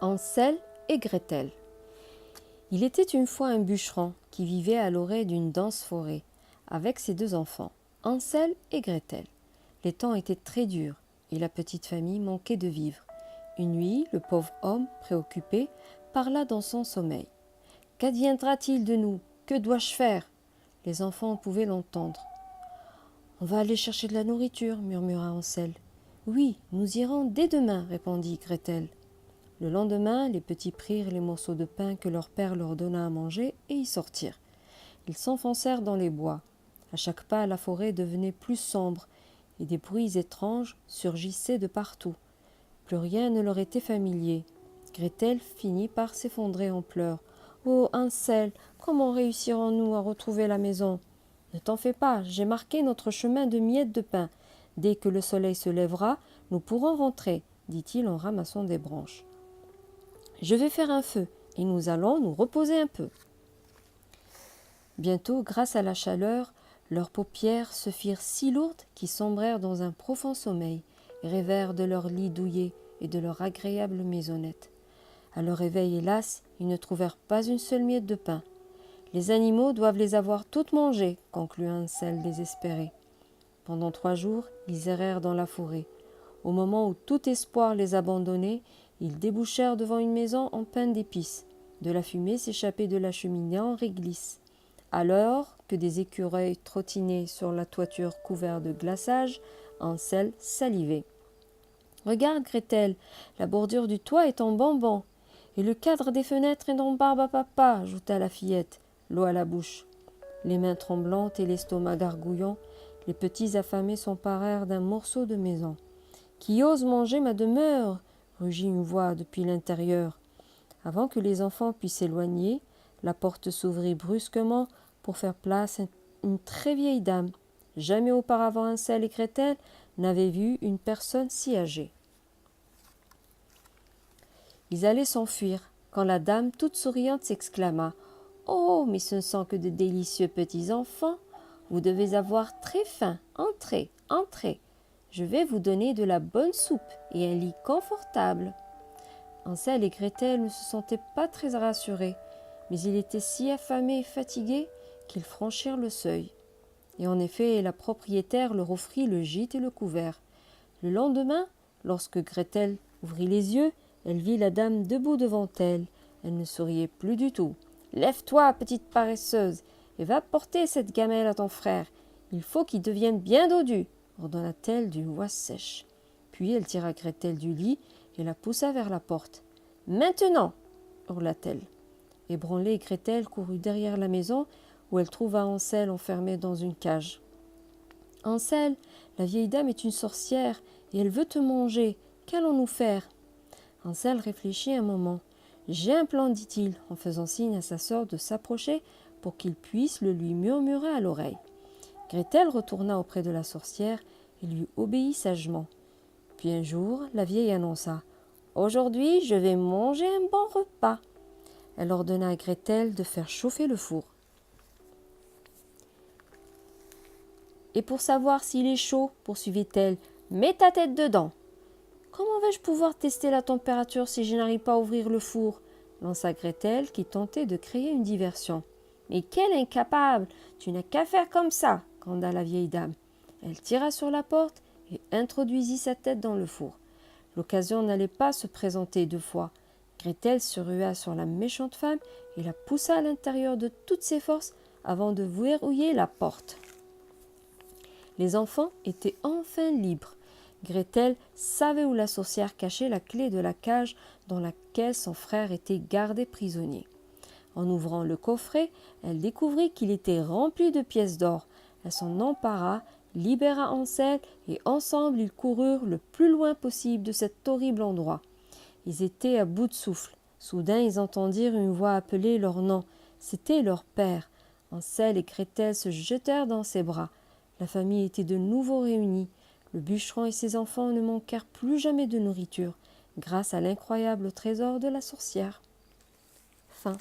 Hansel et Gretel. Il était une fois un bûcheron qui vivait à l'orée d'une dense forêt, avec ses deux enfants, Hansel et Gretel. Les temps étaient très durs et la petite famille manquait de vivres. Une nuit, le pauvre homme, préoccupé, parla dans son sommeil. « Qu'adviendra-t-il de nous? Que dois-je faire ?» Les enfants pouvaient l'entendre. « On va aller chercher de la nourriture, » murmura Hansel. « Oui, nous irons dès demain, » répondit Gretel. Le lendemain, les petits prirent les morceaux de pain que leur père leur donna à manger et y sortirent. Ils s'enfoncèrent dans les bois. À chaque pas, la forêt devenait plus sombre et des bruits étranges surgissaient de partout. Plus rien ne leur était familier. Gretel finit par s'effondrer en pleurs. « Oh, Hansel, comment réussirons-nous à retrouver la maison ? » « Ne t'en fais pas, j'ai marqué notre chemin de miettes de pain. Dès que le soleil se lèvera, nous pourrons rentrer, » dit-il en ramassant des branches. « Je vais faire un feu et nous allons nous reposer un peu. » Bientôt, grâce à la chaleur, leurs paupières se firent si lourdes qu'ils sombrèrent dans un profond sommeil et rêvèrent de leur lit douillet et de leur agréable maisonnette. À leur réveil, hélas, ils ne trouvèrent pas une seule miette de pain. « Les animaux doivent les avoir toutes mangées, » conclut Hansel désespéré. Pendant 3 jours, ils errèrent dans la forêt. Au moment où tout espoir les abandonnait, ils débouchèrent devant une maison en pain d'épices. De la fumée s'échappait de la cheminée en réglisse. Alors que des écureuils trottinaient sur la toiture couverte de glaçage, Hansel salivait. « Regarde, Gretel, la bordure du toit est en bonbons, et le cadre des fenêtres est en barbe à papa, » ajouta la fillette, l'eau à la bouche. Les mains tremblantes et l'estomac gargouillant, les petits affamés s'emparèrent d'un morceau de maison. « Qui ose manger ma demeure ?» rugit une voix depuis l'intérieur. Avant que les enfants puissent s'éloigner, la porte s'ouvrit brusquement pour faire place à une très vieille dame. Jamais auparavant Hansel et Gretel n'avaient vu une personne si âgée. Ils allaient s'enfuir quand la dame, toute souriante, s'exclama « Oh, mais ce ne sont que de délicieux petits enfants. Vous devez avoir très faim. Entrez, entrez. Je vais vous donner de la bonne soupe et un lit confortable. » Hansel et Gretel ne se sentaient pas très rassurés, mais ils étaient si affamés et fatigués qu'ils franchirent le seuil. Et en effet, la propriétaire leur offrit le gîte et le couvert. Le lendemain, lorsque Gretel ouvrit les yeux, elle vit la dame debout devant elle. Elle ne souriait plus du tout. « Lève-toi, petite paresseuse, et va porter cette gamelle à ton frère. Il faut qu'il devienne bien dodu, » ordonna-t-elle d'une voix sèche. Puis elle tira Gretel du lit et la poussa vers la porte. « Maintenant !» hurla-t-elle. Ébranlée, Gretel courut derrière la maison où elle trouva Hansel enfermé dans une cage. « Hansel, la vieille dame est une sorcière et elle veut te manger. Qu'allons-nous faire ?» Hansel réfléchit un moment. « J'ai un plan, dit-il, en faisant signe à sa sœur de s'approcher pour qu'il puisse le lui murmurer à l'oreille. Gretel retourna auprès de la sorcière et lui obéit sagement. Puis un jour, la vieille annonça « Aujourd'hui, je vais manger un bon repas. » Elle ordonna à Gretel de faire chauffer le four. « Et pour savoir s'il est chaud, poursuivit-elle, mets ta tête dedans. »« Comment vais-je pouvoir tester la température si je n'arrive pas à ouvrir le four ?» lança Gretel qui tentait de créer une diversion. « Mais quelle incapable! Tu n'as qu'à faire comme ça !» gronda la vieille dame. Elle tira sur la porte et introduisit sa tête dans le four. L'occasion n'allait pas se présenter 2 fois. Gretel se rua sur la méchante femme et la poussa à l'intérieur de toutes ses forces avant de verrouiller la porte. Les enfants étaient enfin libres. Gretel savait où la sorcière cachait la clé de la cage dans laquelle son frère était gardé prisonnier. En ouvrant le coffret, elle découvrit qu'il était rempli de pièces d'or. Elle s'en empara, libéra Hansel et ensemble ils coururent le plus loin possible de cet horrible endroit. Ils étaient à bout de souffle. Soudain, ils entendirent une voix appeler leur nom. C'était leur père. Hansel et Gretel se jetèrent dans ses bras. La famille était de nouveau réunie. Le bûcheron et ses enfants ne manquèrent plus jamais de nourriture, grâce à l'incroyable trésor de la sorcière. Fin.